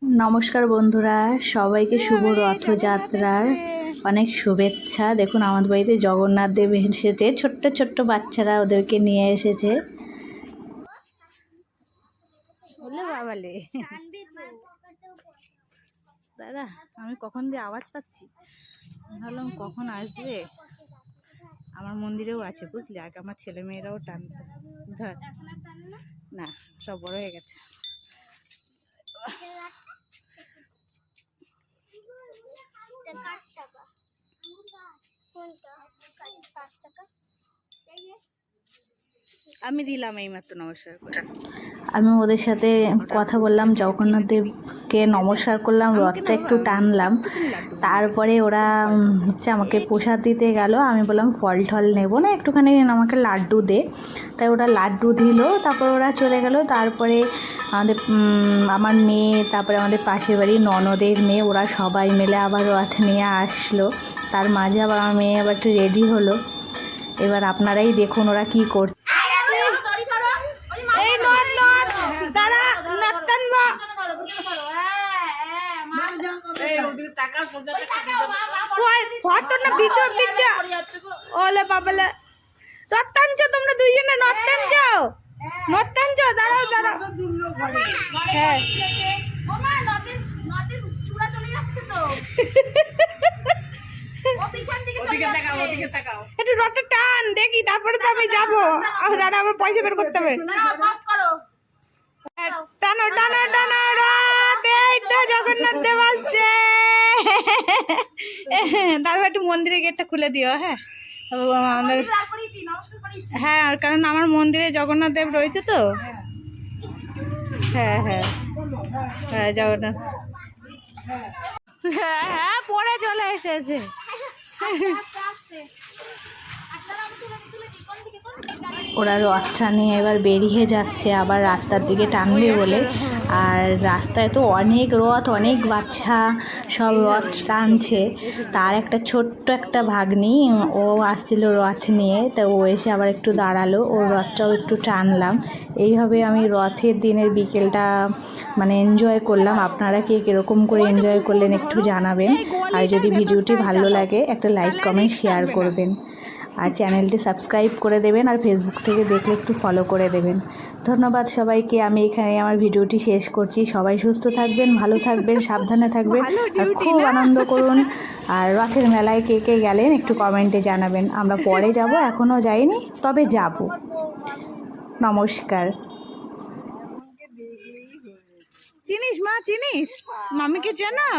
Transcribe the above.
নমস্কার বন্ধুরা, সবাইকে শুভ রথযাত্রার অনেক শুভেচ্ছা। দেখুন আমাদের বাড়িতে জগন্নাথ দেব এসেছে, ছোট্ট ছোট্ট বাচ্চারা ওদেরকে নিয়ে এসেছে। বাবালে দাদা, আমি কখন দিয়ে আওয়াজ পাচ্ছি, ভাবলাম কখন আসবে। আমার মন্দিরেও আছে বুঝলি, আগে আমার ছেলে মেয়েরাও টানতো। ধর না, সব বড় হয়ে গেছে। আমি দিলাম এইমাত্র নমস্কার করে। আমি ওদের সাথে কথা বললাম, জগন্নাথ দেবকে নমস্কার করলাম, রথটা একটু টানলাম। তারপরে ওরা হচ্ছে আমাকে প্রসাদ দিতে গেল। আমি বললাম ফল টল নেবো না, একটুখানি আমাকে লাড্ডু দে। তাই ওরা লাড্ডু দিল, তারপর ওরা চলে গেল। তারপরে আমার মেয়ে, তারপরে আমাদের পাশের বাড়ির ননদের মেয়ে, ওরা সবাই মিলে আবার রথ নিয়ে আসলো। তার মাঝে আবার আমার মেয়ে আবার একটু রেডি হলো। এবার আপনারাই দেখুন ওরা কি করছে। তোমরা দুইজনে নর্তান যাও, নর্তান যাও, দাঁড়াও দাঁড়াও। হ্যাঁ একটু রথে টান দেখি, তারপরে তো আমি যাবো। দাদা আমার পয়সা বের করতে হবে। টানো টানো টানো রথ, এই তো জগন্নাথ দেব আসছে। তারপর একটু মন্দিরের গেটটা খুলে দিও। হ্যাঁ আমাদের, হ্যাঁ কারণ আমার মন্দিরে জগন্নাথ দেব রয়েছে তো। হ্যাঁ হ্যাঁ হ্যাঁ জগন্নাথ, হ্যাঁ হ্যাঁ পরে চলে এসেছে। ওরা রথটা নিয়ে এবার বেরিয়ে যাচ্ছে, আবার রাস্তার দিকে টানবে বলে। আর রাস্তায় তো অনেক রথ, অনেক বাচ্চা সব রথ টানছে। তার একটা ছোট্ট একটা ভাগ্নি, ও আসছিল রথ নিয়ে, তা ও এসে আবার একটু দাঁড়ালো, ওর রথটাও একটু টানলাম। এইভাবে আমি রথের দিনের বিকেলটা মানে এনজয় করলাম। আপনারা কে কীরকম করে এনজয় করলেন একটু জানাবেন। আর যদি ভিডিওটি ভালো লাগে একটা লাইক কমেন্ট শেয়ার করবেন, আর চ্যানেলটি সাবস্ক্রাইব করে দেবেন, আর ফেসবুক থেকে দেখলে একটু ফলো করে দেবেন। ধন্যবাদ সবাইকে। আমি এখানে আমার ভিডিওটি শেষ করছি। সবাই সুস্থ থাকবেন, ভালো থাকবেন, সাবধানে থাকবেন, আর খুব আনন্দ করুন। আর রথের মেলায় কে কে গেলেন একটু কমেন্টে জানাবেন। আমরা পরে যাব, এখনও যাইনি, তবে যাব। নমস্কার। চিনিস মা, চিনিস মামিকে চেনো?